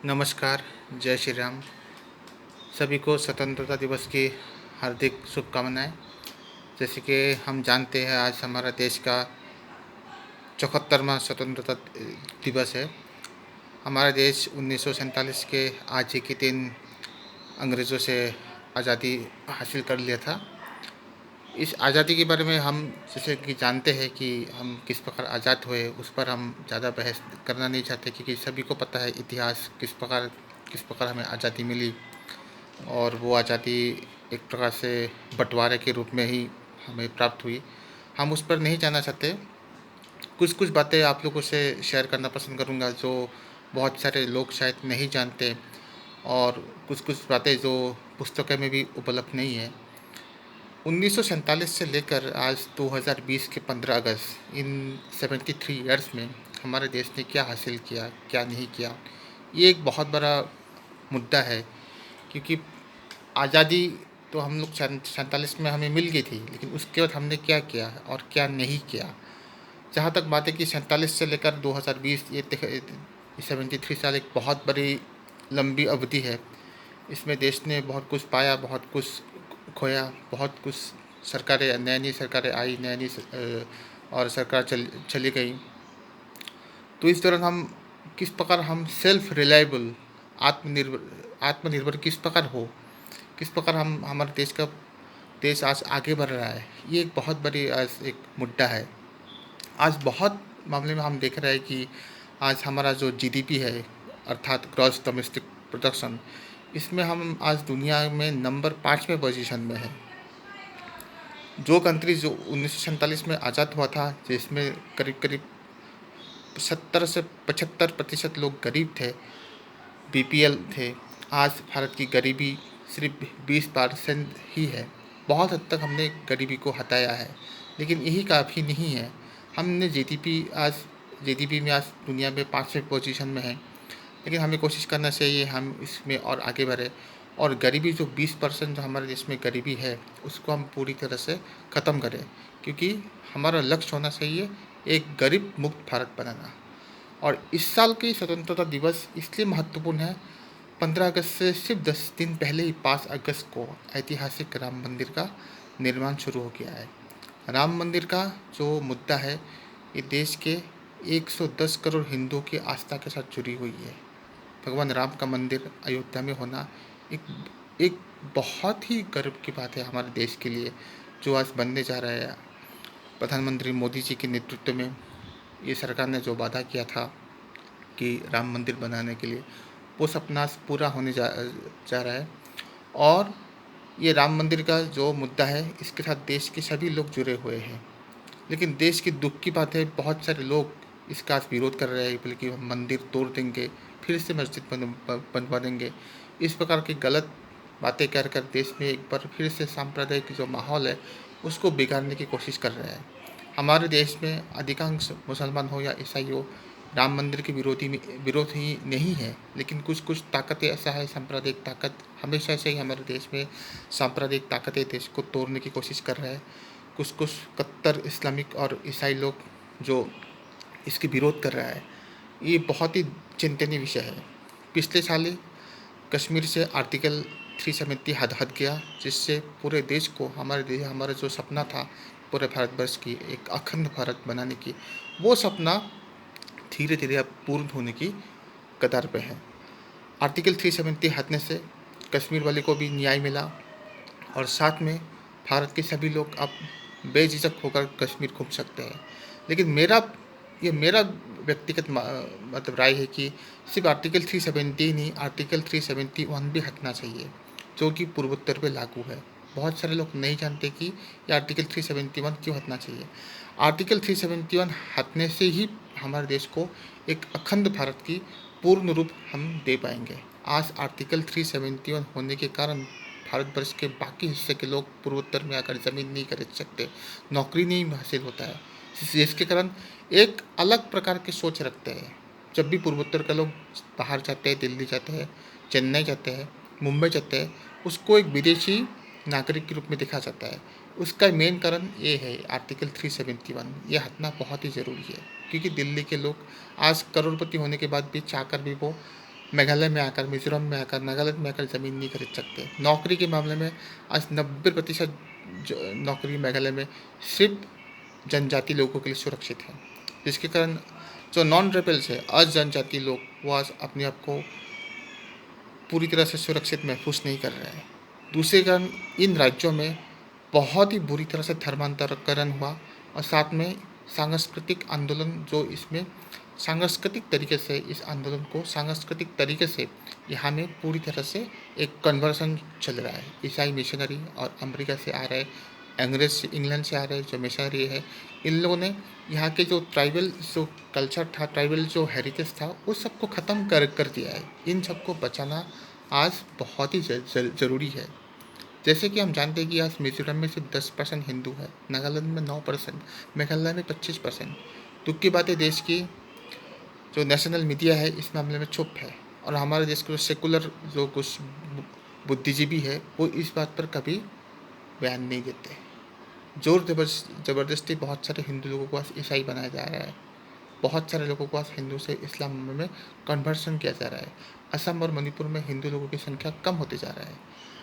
नमस्कार, जय श्री राम। सभी को स्वतंत्रता दिवस की हार्दिक शुभकामनाएं। जैसे कि हम जानते हैं आज हमारा देश का 74वां स्वतंत्रता दिवस है। हमारा देश 1947 के आज ही के दिन अंग्रेज़ों से आज़ादी हासिल कर लिया था। इस आज़ादी के बारे में हम जैसे कि जानते हैं कि हम किस प्रकार आज़ाद हुए, उस पर हम ज़्यादा बहस करना नहीं चाहते, क्योंकि सभी को पता है इतिहास किस प्रकार हमें आज़ादी मिली। और वो आज़ादी एक प्रकार से बंटवारे के रूप में ही हमें प्राप्त हुई। हम उस पर नहीं जाना चाहते। कुछ कुछ बातें आप लोगों से शेयर करना पसंद करूँगा जो बहुत सारे लोग शायद नहीं जानते, और कुछ कुछ बातें जो पुस्तकों में भी उपलब्ध नहीं है। 1947 से लेकर आज 2020 के 15 अगस्त, इन 73 ईयर्स में हमारे देश ने क्या हासिल किया, क्या नहीं किया, ये एक बहुत बड़ा मुद्दा है। क्योंकि आज़ादी तो हम लोग 47 में हमें मिल गई थी, लेकिन उसके बाद हमने क्या किया और क्या नहीं किया। जहाँ तक बात है कि 47 से लेकर 2020, ये 73 साल एक बहुत बड़ी लंबी अवधि है। इसमें देश ने बहुत कुछ पाया, बहुत कुछ खोया, बहुत कुछ सरकारें, नई नई सरकारें आई, नई नई और सरकार चली गई। तो इस दौरान हम किस प्रकार हम सेल्फ रिलायबल, आत्मनिर्भर किस प्रकार हो, किस प्रकार हम हमारे देश आज आगे बढ़ रहा है, ये एक बहुत बड़ी आज एक मुद्दा है। आज बहुत मामले में हम देख रहे हैं कि आज हमारा जो जीडीपी है, अर्थात ग्रॉस डोमेस्टिक प्रोडक्शन, इसमें हम आज दुनिया में नंबर 5वें पोजीशन में है। जो कंट्री जो 1947 में आज़ाद हुआ था, जिसमें करीब करीब 70 से 75% लोग गरीब थे, बीपीएल थे, आज भारत की गरीबी सिर्फ 20% ही है। बहुत हद तक हमने गरीबी को हटाया है, लेकिन यही काफ़ी नहीं है। हमने जीडीपी में आज दुनिया में 5वें पोजीशन में है, लेकिन हमें कोशिश करना चाहिए हम इसमें और आगे बढ़े, और गरीबी जो 20% जो हमारे देश में गरीबी है, उसको हम पूरी तरह से ख़त्म करें। क्योंकि हमारा लक्ष्य होना चाहिए एक गरीब मुक्त भारत बनाना। और इस साल की स्वतंत्रता दिवस इसलिए महत्वपूर्ण है, 15 अगस्त से सिर्फ 10 दिन पहले ही 5 अगस्त को ऐतिहासिक राम मंदिर का निर्माण शुरू हो गया है। राम मंदिर का जो मुद्दा है, ये देश के 110 करोड़ हिंदुओं की आस्था के साथ जुड़ी हुई है। भगवान राम का मंदिर अयोध्या में होना एक एक बहुत ही गर्व की बात है हमारे देश के लिए, जो आज बनने जा रहा है। प्रधानमंत्री मोदी जी के नेतृत्व में ये सरकार ने जो वादा किया था कि राम मंदिर बनाने के लिए, वो सपना पूरा होने जा रहा है। और ये राम मंदिर का जो मुद्दा है, इसके साथ देश के सभी लोग जुड़े हुए हैं। लेकिन देश की दुख की बात है, बहुत सारे लोग इसका आज विरोध कर रहे हैं, बल्कि हम मंदिर तोड़ देंगे, फिर से मस्जिद बनवा देंगे। इस प्रकार की गलत बातें कर कर देश में एक बार फिर से सांप्रदायिक जो माहौल है, उसको बिगाड़ने की कोशिश कर रहे हैं। हमारे देश में अधिकांश मुसलमान हो या ईसाई हो, राम मंदिर के विरोध ही नहीं है, लेकिन कुछ कुछ ताकतें ऐसा है, सांप्रदायिक ताकत हमेशा से ही हमारे देश में सांप्रदायिक ताकतें देश को तोड़ने की कोशिश कर रहे हैं। कुछ कुछ कट्टर इस्लामिक और ईसाई लोग जो इसके विरोध कर रहा है, ये बहुत ही चिंतनीय विषय है। पिछले साल ही कश्मीर से आर्टिकल 370 हट गया, जिससे पूरे देश को हमारा जो सपना था पूरे भारतवर्ष की एक अखंड भारत बनाने की, वो सपना धीरे धीरे अब पूर्ण होने की कगार पे है। आर्टिकल 370 हटने से कश्मीर वाले को भी न्याय मिला, और साथ में भारत के सभी लोग अब बेझिझक होकर कश्मीर घूम सकते हैं। लेकिन मेरा व्यक्तिगत मतलब राय है कि सिर्फ आर्टिकल 370 नहीं, आर्टिकल 371 भी हटना चाहिए, जो कि पूर्वोत्तर पे लागू है। बहुत सारे लोग नहीं जानते कि ये आर्टिकल 371 क्यों हटना चाहिए। आर्टिकल 371 हटने से ही हमारे देश को एक अखंड भारत की पूर्ण रूप हम दे पाएंगे। आज आर्टिकल 371 होने के कारण भारतवर्ष के बाकी हिस्से के लोग पूर्वोत्तर में आकर ज़मीन नहीं खरीद सकते, नौकरी नहीं हासिल होता है, जिसके कारण एक अलग प्रकार की सोच रखते हैं। जब भी पूर्वोत्तर के लोग बाहर जाते हैं, दिल्ली जाते हैं, चेन्नई जाते हैं, मुंबई जाते हैं, उसको एक विदेशी नागरिक के रूप में देखा जाता है। उसका मेन कारण ये है आर्टिकल 371, ये हटना बहुत ही ज़रूरी है। क्योंकि दिल्ली के लोग आज करोड़पति होने के बाद भी चाहकर भी वो मेघालय में आकर, मिज़ोरम में आकर, नागालैंड में आकर ज़मीन नहीं खरीद सकते। नौकरी के मामले में आज 90% नौकरी मेघालय में सिर्फ जनजाति लोगों के लिए सुरक्षित है, जिसके कारण जो नॉन रेबल्स है, जनजाति लोग, वो आज अपने आप को पूरी तरह से सुरक्षित महसूस नहीं कर रहे हैं। दूसरे कारण इन राज्यों में बहुत ही बुरी तरह से धर्मांतरीकरण हुआ और साथ में सांस्कृतिक आंदोलन, जो इसमें सांस्कृतिक तरीके से इस आंदोलन को सांस्कृतिक तरीके से यहाँ में पूरी तरह से एक कन्वर्सन चल रहा है। ईसाई मिशनरी और अमेरिका से आ रहे, अंग्रेज से, इंग्लैंड से आ रहे जो मिशनरी है, इन लोगों ने यहाँ के जो ट्राइबल जो कल्चर था, ट्राइबल जो हेरिटेज था, उस सबको ख़त्म कर दिया है। इन सबको बचाना आज बहुत ही ज़रूरी है। जैसे कि हम जानते हैं कि आज मिजोरम में सिर्फ 10% हिंदू है, नागालैंड में 9%, मेघालय में 25%। दुख की बात है, देश की जो नेशनल मीडिया है इस मामले में चुप है, और हमारे देश के सेकुलर जो कुछ बुद्धिजीवी है वो इस बात पर कभी बयान नहीं देते। जोर ज़बरदस्ती बहुत सारे हिंदू लोगों को आज ईसाई बनाया जा रहा है, बहुत सारे लोगों को आज हिंदू से इस्लाम में कन्वर्सन किया जा रहा है। असम और मणिपुर में हिंदू लोगों की संख्या कम होती जा रहा है।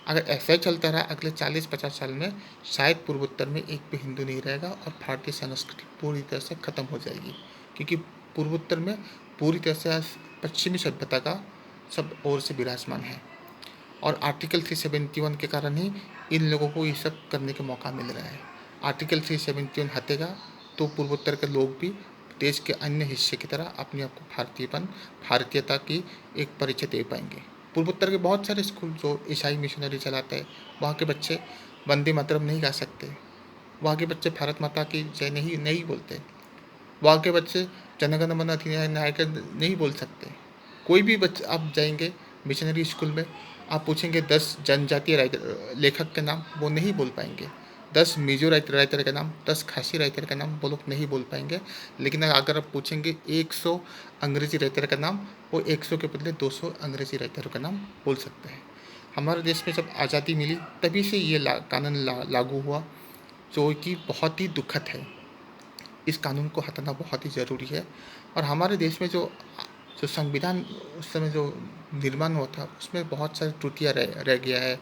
अगर ऐसा ही चलता रहा अगले 40-50 साल में, शायद पूर्वोत्तर में एक भी हिंदू नहीं रहेगा और भारतीय संस्कृति पूरी तरह से ख़त्म हो जाएगी, क्योंकि पूर्वोत्तर में पूरी तरह से आज पश्चिमी सभ्यता का सब ओर से विराजमान है, और आर्टिकल 371 के कारण ही इन लोगों को ये सब करने का मौका मिल रहा है। आर्टिकल 371 हटेगा तो पूर्वोत्तर के लोग भी देश के अन्य हिस्से की तरह अपने आप को भारतीयता की एक परिचय दे पाएंगे। पूर्वोत्तर के बहुत सारे स्कूल जो ईसाई मिशनरी चलाते हैं, वहाँ के बच्चे वंदे मातरम नहीं गा सकते, वहाँ के बच्चे भारत माता की जय नहीं बोलते, वहाँ के बच्चे जनगण मन अधिनायक नहीं बोल सकते। कोई भी बच्चे आप जाएंगे मिशनरी स्कूल में, आप पूछेंगे 10 जनजातीय लेखक के नाम, वो नहीं बोल पाएंगे। 10 मिजो राइटर का नाम, 10 खासी राइटर का नाम वो लोग नहीं बोल पाएंगे। लेकिन अगर आप पूछेंगे 100 अंग्रेजी राइटर का नाम, वो 100 के बदले 200 अंग्रेजी राइटरों का नाम बोल सकते हैं। हमारे देश में जब आज़ादी मिली तभी से ये कानून लागू हुआ, जो कि बहुत ही दुखद है। इस कानून को हटाना बहुत ही ज़रूरी है, और हमारे देश में जो जो संविधान उस समय जो निर्माण हुआ था उसमें बहुत सारी त्रुटियाँ रह गया है।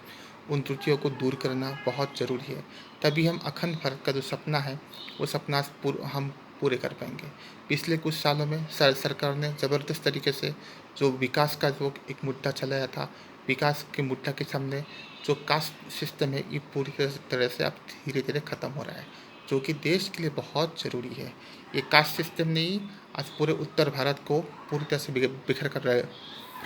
उन त्रुटियों को दूर करना बहुत ज़रूरी है, तभी हम अखंड भारत का जो सपना है वो सपना हम पूरे कर पाएंगे। पिछले कुछ सालों में सरकार ने ज़बरदस्त तरीके से जो विकास का जो एक मुद्दा चलाया था, विकास के मुद्दा के सामने जो कास्ट सिस्टम है ये पूरी तरह से अब धीरे धीरे ख़त्म हो रहा है, जो कि देश के लिए बहुत ज़रूरी है। ये कास्ट सिस्टम ने ही आज पूरे उत्तर भारत को पूरी तरह से बिखर कर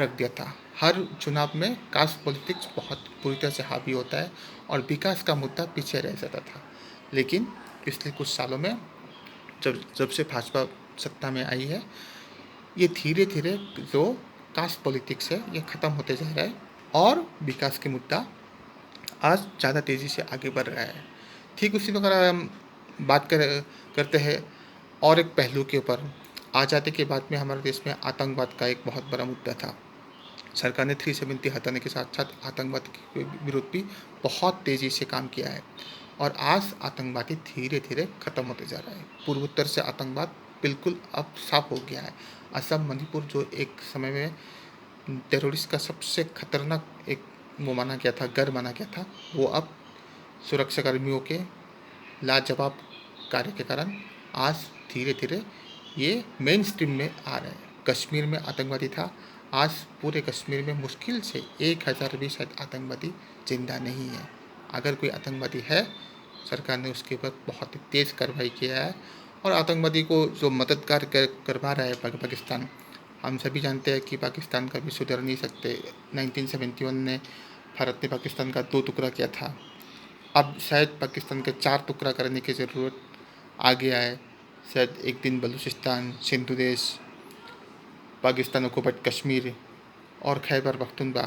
रख दिया था। हर चुनाव में कास्ट पॉलिटिक्स बहुत पूरी तरह से हावी होता है और विकास का मुद्दा पीछे रह जाता था। लेकिन पिछले कुछ सालों में जब से भाजपा सत्ता में आई है, ये धीरे धीरे जो कास्ट पॉलिटिक्स है ये ख़त्म होते जा रहा है, और विकास के मुद्दा आज ज़्यादा तेज़ी से आगे बढ़ रहा है। ठीक उसी प्रकार हम बात करते हैं और एक पहलू के ऊपर। आज़ादी के बाद में हमारे देश में आतंकवाद का एक बहुत बड़ा मुद्दा था। सरकार ने 370 हटाने के साथ साथ आतंकवाद के विरुद्ध भी बहुत तेज़ी से काम किया है, और आज आतंकवादी धीरे धीरे ख़त्म होते जा रहा है। पूर्वोत्तर से आतंकवाद बिल्कुल अब साफ हो गया है। असम, मणिपुर जो एक समय में टेररिस्ट का सबसे खतरनाक एक वो माना गया था, गढ़ माना गया था, वो अब सुरक्षाकर्मियों के लाजवाब कार्य के कारण आज धीरे धीरे ये मेन स्ट्रीम में आ रहे हैं। कश्मीर में आतंकवादी था, आज पूरे कश्मीर में मुश्किल से 1000 भी शायद आतंकवादी जिंदा नहीं है। अगर कोई आतंकवादी है, सरकार ने उसके ऊपर बहुत ही तेज़ कार्रवाई किया है, और आतंकवादी को जो मददगार करवा रहा है पाकिस्तान, हम सभी जानते हैं कि पाकिस्तान कभी सुधर नहीं सकते। 1971 में भारत ने पाकिस्तान का 2 टुकड़ा किया था, अब शायद पाकिस्तान के 4 टुकड़ा करने की ज़रूरत आ गया है। शायद एक दिन बलूचिस्तान, सिंधु देश, पाकिस्तान ऑक्युपाइड कश्मीर और खैबर पख्तूनख्वा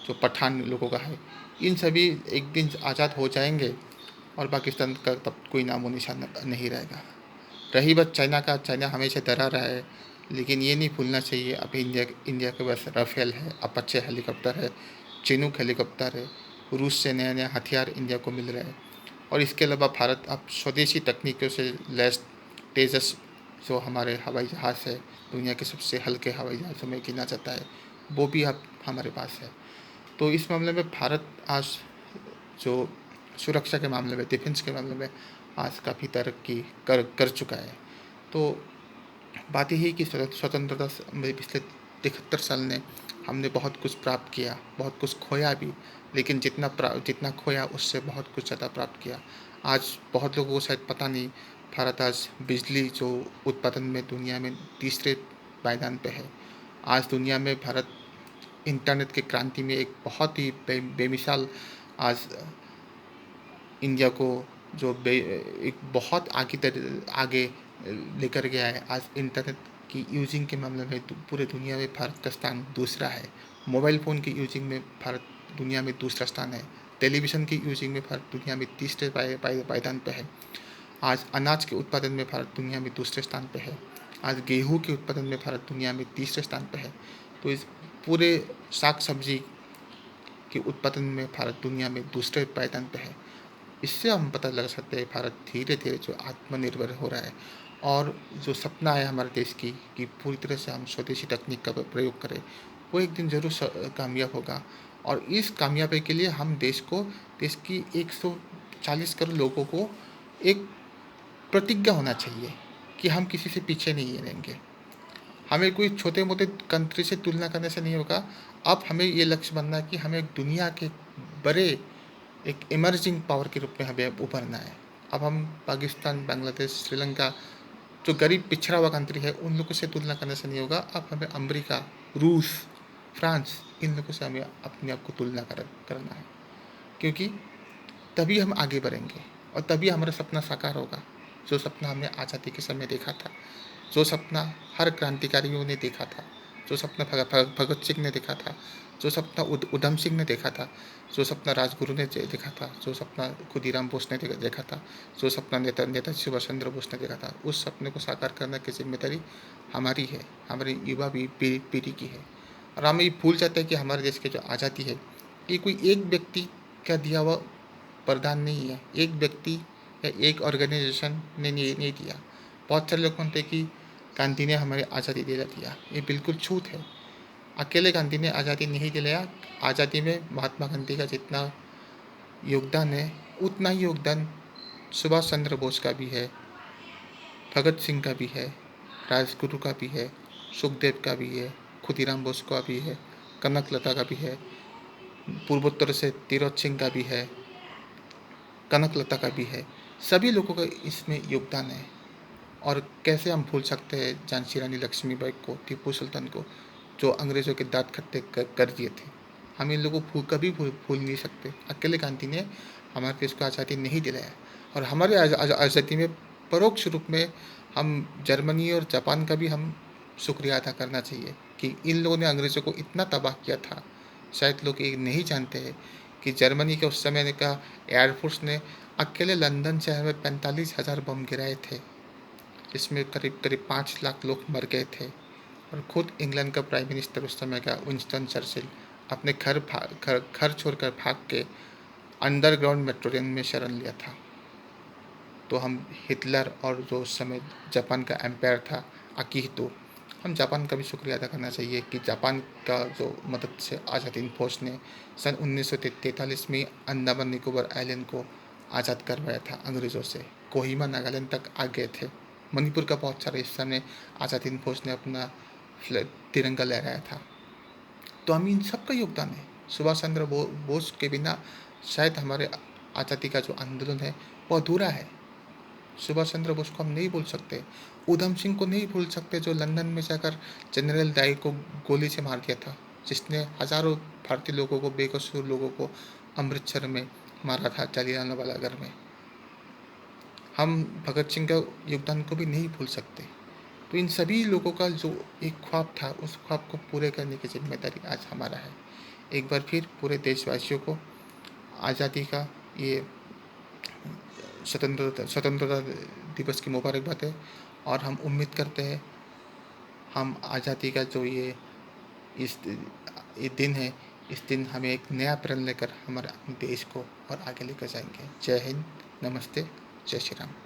जो पठान लोगों का है, इन सभी एक दिन आज़ाद हो जाएंगे और पाकिस्तान का तब कोई नामो निशान नहीं रहेगा। रही बात चाइना का, चाइना हमेशा डरा रहा है, लेकिन ये नहीं भूलना चाहिए अभी इंडिया के पास राफेल है, अपाचे हेलीकॉप्टर है, चिनूक हेलीकॉप्टर है, रूस से नया नया हथियार इंडिया को मिल रहा है, और इसके अलावा भारत अब स्वदेशी तकनीकों से लैस तेजस जो हमारे हवाई जहाज़ है, दुनिया के सबसे हल्के हवाई जहाज़ों में गिना जाता है, वो भी अब हमारे पास है। तो इस मामले में भारत आज जो सुरक्षा के मामले में, डिफेंस के मामले में आज काफ़ी तरक्की कर कर चुका है। तो बात यही है कि स्वतंत्रता में पिछले 73 साल ने हमने बहुत कुछ प्राप्त किया, बहुत कुछ खोया भी, लेकिन जितना खोया उससे बहुत कुछ ज़्यादा प्राप्त किया। आज बहुत लोगों को शायद पता नहीं, भारत आज बिजली जो उत्पादन में दुनिया में तीसरे पायदान पे है। आज दुनिया में भारत इंटरनेट की क्रांति में एक बहुत ही बेमिसाल आज इंडिया को जो एक बहुत आगे लेकर गया है। आज इंटरनेट की यूजिंग के मामले में पूरे दुनिया में भारत का स्थान दूसरा है। मोबाइल फ़ोन की यूजिंग में भारत दुनिया में दूसरा स्थान है। टेलीविज़न की यूजिंग में भारत दुनिया में तीसरे पायदान पे है। आज अनाज के उत्पादन में भारत दुनिया में दूसरे स्थान पे है। आज गेहूँ के उत्पादन में भारत दुनिया में तीसरे स्थान पे है। तो इस पूरे साग सब्जी के उत्पादन में भारत दुनिया में दूसरे पायदान पे है। इससे हम पता लगा सकते हैं भारत धीरे धीरे जो आत्मनिर्भर हो रहा है, और जो सपना है हमारे देश की कि पूरी तरह से हम स्वदेशी तकनीक का प्रयोग करें, वो एक दिन ज़रूर कामयाब होगा। और इस कामयाबी के लिए हम देश की 140 करोड़ लोगों को एक प्रतिज्ञा होना चाहिए कि हम किसी से पीछे नहीं रहेंगे। हमें कोई छोटे मोटे कंट्री से तुलना करने से नहीं होगा। अब हमें ये लक्ष्य बनना है कि हमें दुनिया के बड़े एक इमर्जिंग पावर के रूप में हमें उभरना है। अब हम पाकिस्तान, बांग्लादेश, श्रीलंका जो गरीब पिछड़ा हुआ कंट्री है उन लोगों से तुलना करने से नहीं होगा। अब हमें अमेरिका, रूस, फ्रांस, इन लोगों से हमें अपने आप को तुलना करना है, क्योंकि तभी हम आगे बढ़ेंगे और तभी हमारा सपना साकार होगा। जो सपना हमने आज़ादी के समय देखा था, जो सपना हर क्रांतिकारियों ने देखा था, जो सपना भगत सिंह ने देखा था, जो सपना उधम सिंह ने देखा था, जो सपना राजगुरु ने देखा था, जो सपना खुदीराम बोस ने देखा था, जो सपना नेताजी सुभाष चंद्र बोस ने देखा था, उस सपने को साकार करने की जिम्मेदारी हमारी है, हमारी युवा पीढ़ी की है। और हम ये भूल जाते हैं कि हमारे देश की जो आज़ादी है ये कोई एक व्यक्ति का दिया हुआ वरदान नहीं है, एक व्यक्ति या एक ऑर्गेनाइजेशन ने नहीं दिया। बहुत सारे लोग मानते हैं कि गांधी ने हमें आज़ादी दिया, ये बिल्कुल झूठ है। अकेले गांधी ने आज़ादी नहीं दिलाया। आज़ादी में महात्मा गांधी का जितना योगदान है उतना ही योगदान सुभाष चंद्र बोस का भी है, भगत सिंह का भी है, राजगुरु का भी है, सुखदेव का भी है, खुदीराम बोस का भी है, कनकलता का भी है, पूर्वोत्तर से तीरथ सिंह का भी है, कनकलता का भी है। सभी लोगों का इसमें योगदान है। और कैसे हम भूल सकते हैं झांसी रानी लक्ष्मीबाई को, टीपू सुल्तान को, जो अंग्रेज़ों के दांत खट्टे कर दिए थे। हम इन लोगों को कभी भूल नहीं सकते। अकेले गांधी ने हमारे देश को आज़ादी नहीं दिलाया, और हमारे आज़ादी में परोक्ष रूप में हम जर्मनी और जापान का भी हम शुक्रिया अदा करना चाहिए कि इन लोगों ने अंग्रेज़ों को इतना तबाह किया था। शायद लोग ये नहीं जानते हैं कि जर्मनी के उस समय का एयरफोर्स ने अकेले लंदन शहर में 45,000 बम गिराए थे, जिसमें करीब करीब 5 लाख लोग मर गए थे। और खुद इंग्लैंड का प्राइम मिनिस्टर उस समय का विंस्टन चर्चिल अपने घर छोड़कर भाग के अंडरग्राउंड मेट्रो ट्रेन में शरण लिया था। तो हम हिटलर और जो उस समय जापान का एम्पायर था अकीहितो, हम जापान का भी शुक्रिया अदा करना चाहिए कि जापान का जो मदद से आज़ाद हिंद फौज ने सन 1943 में अंडमान निकोबार आइलैंड को आज़ाद करवाया था अंग्रेज़ों से। कोहिमा नागालैंड तक आ गए थे। मणिपुर का बहुत सारा हिस्सा में आज़ाद हिंद फौज ने अपना तिरंगा लहराया था। तो हम इन सब का योगदान है। सुभाष चंद्र बोस के बिना शायद हमारे आज़ादी का जो आंदोलन है वो अधूरा है। सुभाष चंद्र बोस को हम नहीं भूल सकते, उधम सिंह को नहीं भूल सकते, जो लंदन में जाकर जनरल डायर को गोली से मार दिया था, जिसने हज़ारों भारतीय लोगों को, बेकसूर लोगों को अमृतसर में मारा था, जालियांवाला बाग में। हम भगत सिंह का योगदान को भी नहीं भूल सकते। तो इन सभी लोगों का जो एक ख्वाब था, उस ख्वाब को पूरे करने की जिम्मेदारी आज हमारा है। एक बार फिर पूरे देशवासियों को आज़ादी का ये स्वतंत्रता दिवस की मुबारकबाद है। और हम उम्मीद करते हैं हम आज़ादी का जो ये दिन है, इस दिन हमें एक नया प्रण लेकर हमारे देश को और आगे लेकर जाएंगे। जय हिंद, नमस्ते, जय श्री राम।